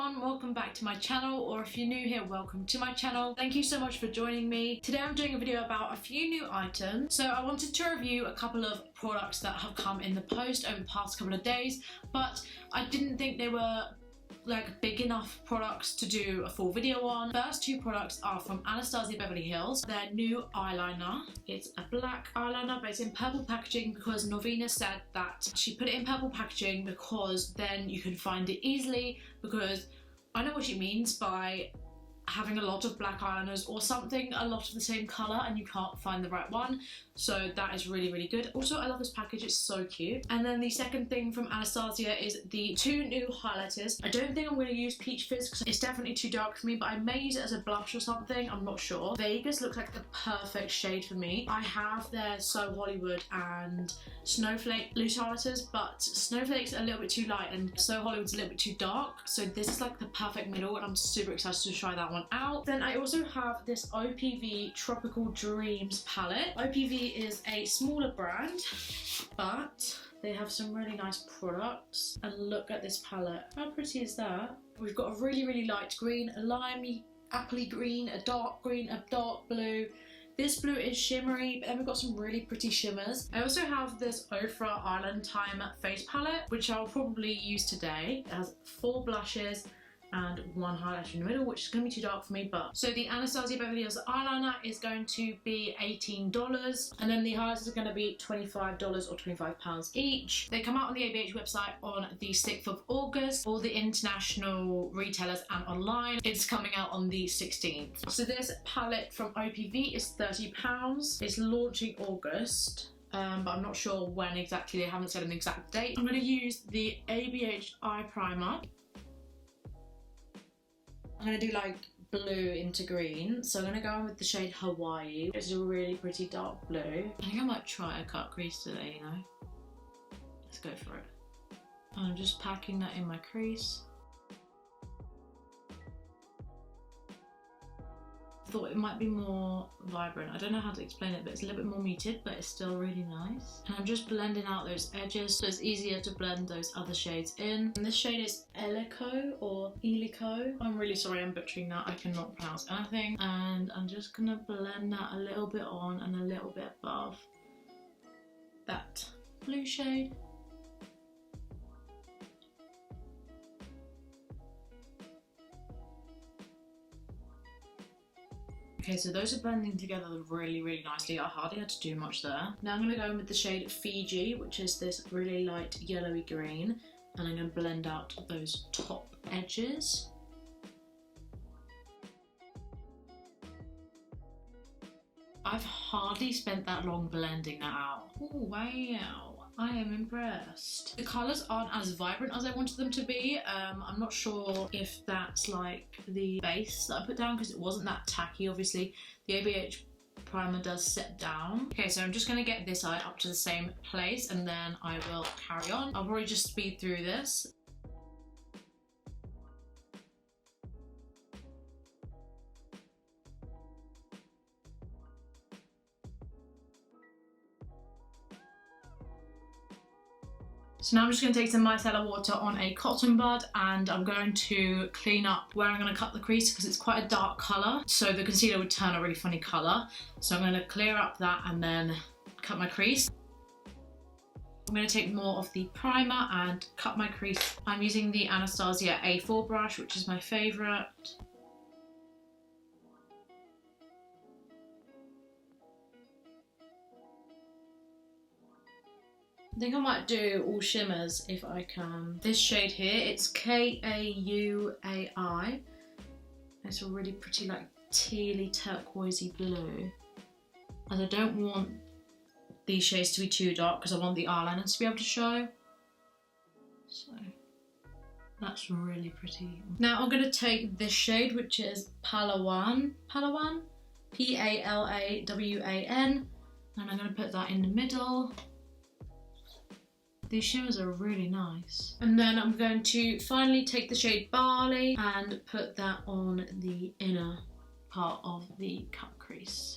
everyone, welcome back to my channel, or if you're new here, welcome to my channel. Thank you so much for joining me. Today I'm doing a video about a few new items. So I wanted to review a couple of products that have come in the post over the past couple of days, but I didn't think they were like big enough products to do a full video on. First two products are from Anastasia Beverly Hills. Their new eyeliner. It's a black eyeliner but it's in purple packaging because Norvina said that she put it in purple packaging because then you can find it easily, because I know what she means by having a lot of black eyeliners or something a lot of the same colour and you can't find the right one. So that is really good. Also, I love this package, it's so cute. And then the second thing from Anastasia is the two new highlighters. I don't think I'm going to use Peach Fizz because it's definitely too dark for me, but I may use it as a blush or something, I'm not sure. Vegas looks like the perfect shade for me. I have their So Hollywood and Snowflake loose highlighters, but Snowflake's a little bit too light and So Hollywood's a little bit too dark, so this is like the perfect middle and I'm super excited to try that one out. Then I also have this OPV Tropical Dreams palette. OPV is a smaller brand, but they have some really nice products. And look at this palette. How pretty is that? We've got a really light green, a limey, appley green, a dark green, a dark blue. This blue is shimmery, but then we've got some really pretty shimmers. I also have this OFRA Island Time face palette, which I'll probably use today. It has 4 blushes and 1 highlighter in the middle, which is going to be too dark for me. But so the Anastasia Beverly Hills eyeliner is going to be $18, and then the highlighters are going to be $25 or £25 each. They come out on the ABH website on the 6th of August. All the international retailers and online, it's coming out on the 16th. So this palette from OPV is £30. It's launching August. But I'm not sure when exactly. They haven't said an exact date. I'm going to use the ABH eye primer. I'm going to do like blue into green, so I'm going to go in with the shade Hawaii. It's a really pretty dark blue. I think I might try a cut crease today, you know. Let's go for it. I'm just packing that in my crease. Thought it might be more vibrant. I don't know how to explain it, but it's a little bit more muted, but it's still really nice. And I'm just blending out those edges so it's easier to blend those other shades in. And this shade is Elico or Elico. I'm really sorry I'm butchering that. I cannot pronounce anything. And I'm just gonna blend that a little bit on and a little bit above that blue shade. Okay, so those are blending together really nicely. I hardly had to do much there. Now I'm going to go in with the shade Fiji, which is this really light yellowy green, and I'm going to blend out those top edges. I've hardly spent that long blending that out. Oh wow. I am impressed. The colours aren't as vibrant as I wanted them to be. I'm not sure if that's like the base that I put down because it wasn't that tacky. Obviously the ABH primer does set down. Okay, so I'm just going to get this eye up to the same place and then I will carry on. I'll probably just speed through this. So now I'm just going to take some micellar water on a cotton bud and I'm going to clean up where I'm going to cut the crease because it's quite a dark colour, so the concealer would turn a really funny colour. So I'm going to clear up that and then cut my crease. I'm going to take more of the primer and cut my crease. I'm using the Anastasia A4 brush, which is my favourite. I think I might do all shimmers if I can. This shade here, it's Kauai. It's a really pretty like tealy turquoisey blue. And I don't want these shades to be too dark because I want the eyeliner to be able to show. So that's really pretty. Now I'm going to take this shade, which is Palawan, P-A-L-A-W-A-N, and I'm going to put that in the middle. These shimmers are really nice. And then I'm going to finally take the shade Barley and put that on the inner part of the cut crease.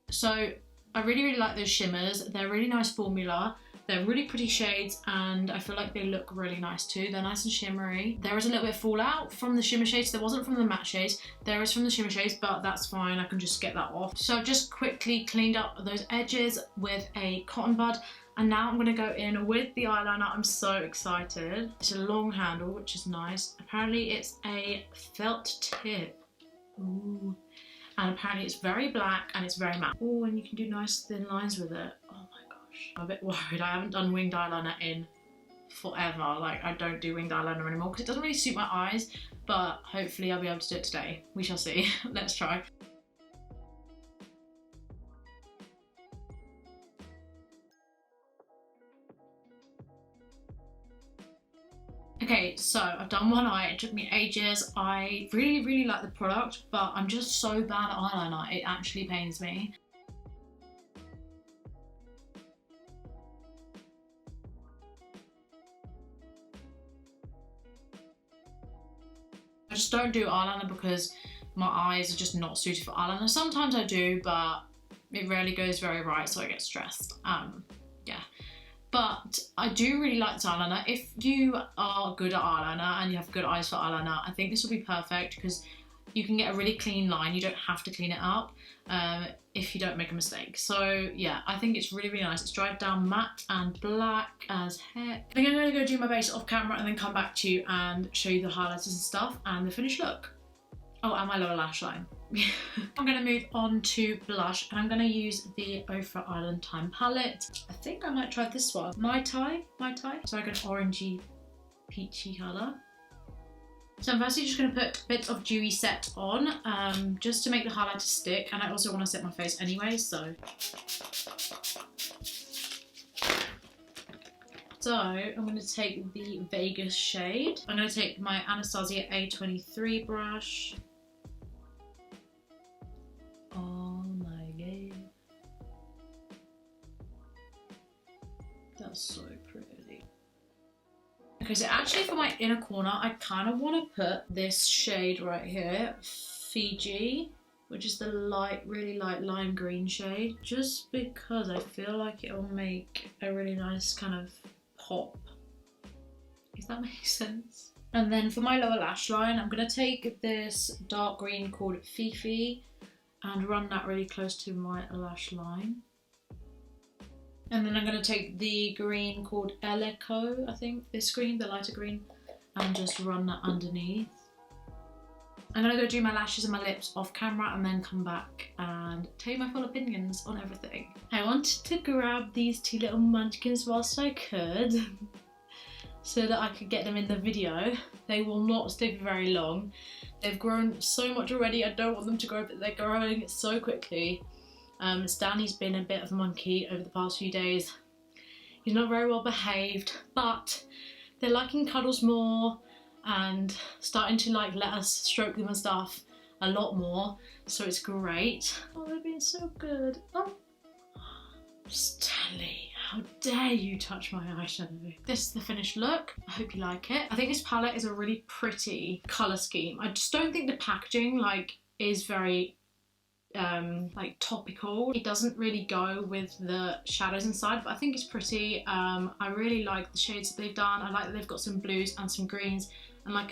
So I really like those shimmers. They're a really nice formula. They're really pretty shades and I feel like they look really nice too. They're nice and shimmery. There is a little bit of fallout from the shimmer shades. There wasn't from the matte shades. There is from the shimmer shades, but that's fine. I can just get that off. So I've just quickly cleaned up those edges with a cotton bud. And now I'm gonna go in with the eyeliner. I'm so excited. It's a long handle, which is nice. Apparently it's a felt tip. Ooh. And apparently it's very black and it's very matte. Oh, and you can do nice thin lines with it. Oh my gosh. I'm a bit worried. I haven't done winged eyeliner in forever. Like, I don't do winged eyeliner anymore because it doesn't really suit my eyes, but hopefully I'll be able to do it today. We shall see. Let's try. Okay, so I've done one eye. It took me ages. I really like the product, but I'm just so bad at eyeliner. It actually pains me. I just don't do eyeliner because my eyes are just not suited for eyeliner. Sometimes I do, but it rarely goes very right, so I get stressed. Yeah. But I do really like this eyeliner. If you are good at eyeliner and you have good eyes for eyeliner, I think this will be perfect because you can get a really clean line. You don't have to clean it up if you don't make a mistake. So yeah, I think it's really nice. It's dried down matte and black as heck. I think I'm gonna go do my base off camera and then come back to you and show you the highlighters and stuff and the finished look. Oh, and my lower lash line. I'm going to move on to blush and I'm going to use the OFRA Island Time palette. I think I might try this one. Mai Tai. It's like an orangey, peachy colour. So I'm firstly just going to put bits of Dewy Set on just to make the highlighter stick, and I also want to set my face anyway, so. So I'm going to take the Vegas shade. I'm going to take my Anastasia A23 brush. Oh my god. That's so pretty. Okay, so actually for my inner corner, I kind of want to put this shade right here, Fiji, which is the light, really light lime green shade, just because I feel like it'll make a really nice kind of pop, if that makes sense. And then for my lower lash line, I'm going to take this dark green called Fifi and run that really close to my lash line. And then I'm going to take the green called Eleco, I think, this green, the lighter green, and just run that underneath. I'm going to go do my lashes and my lips off camera and then come back and tell you my full opinions on everything. I wanted to grab these two little munchkins whilst I could so that I could get them in the video. They will not stay for very long. They've grown so much already. I don't want them to grow, but they're growing so quickly. Stanley's been a bit of a monkey over the past few days. He's not very well behaved, but they're liking cuddles more and starting to like let us stroke them and stuff a lot more, so it's great. Oh, they're being so good. Oh, Stanley, how dare you touch my eyeshadow. This is the finished look. I hope you like it. I think this palette is a really pretty colour scheme. I just don't think the packaging like is very like topical. It doesn't really go with the shadows inside, but I think it's pretty. I really like the shades that they've done. I like that they've got some blues and some greens and like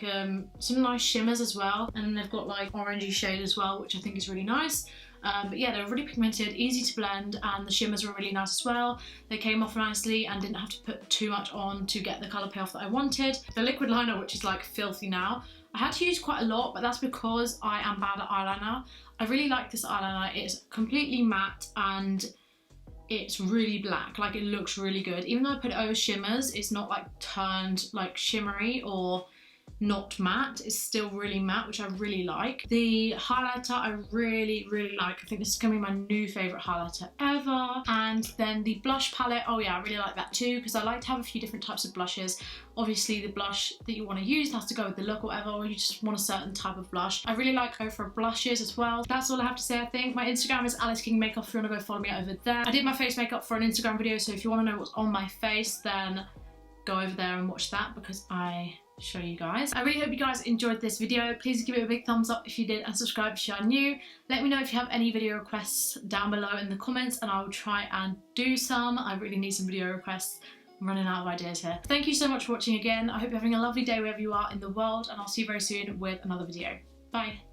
some nice shimmers as well, and they've got like orangey shade as well, which I think is really nice. But yeah, they're really pigmented, easy to blend, and the shimmers were really nice as well. They came off nicely and didn't have to put too much on to get the colour payoff that I wanted. The liquid liner, which is like filthy now, I had to use quite a lot, but that's because I am bad at eyeliner. I really like this eyeliner. It's completely matte and it's really black, like it looks really good. Even though I put it over shimmers, it's not like turned like shimmery or not matte. It's still really matte, which I really like. The highlighter I really like. I think this is gonna be my new favourite highlighter ever. And then the blush palette, oh yeah, I really like that too, because I like to have a few different types of blushes. Obviously the blush that you want to use has to go with the look or whatever, or you just want a certain type of blush. I really like OFRA blushes as well. That's all I have to say, I think. My Instagram is Alice King Makeup if you want to go follow me over there. I did my face makeup for an Instagram video, so if you want to know what's on my face, then go over there and watch that, because I show you guys. I really hope you guys enjoyed this video. Please give it a big thumbs up if you did and subscribe if you are new. Let me know if you have any video requests down below in the comments and I will try and do some. I really need some video requests. I'm running out of ideas here. Thank you so much for watching again. I hope you're having a lovely day wherever you are in the world and I'll see you very soon with another video. Bye.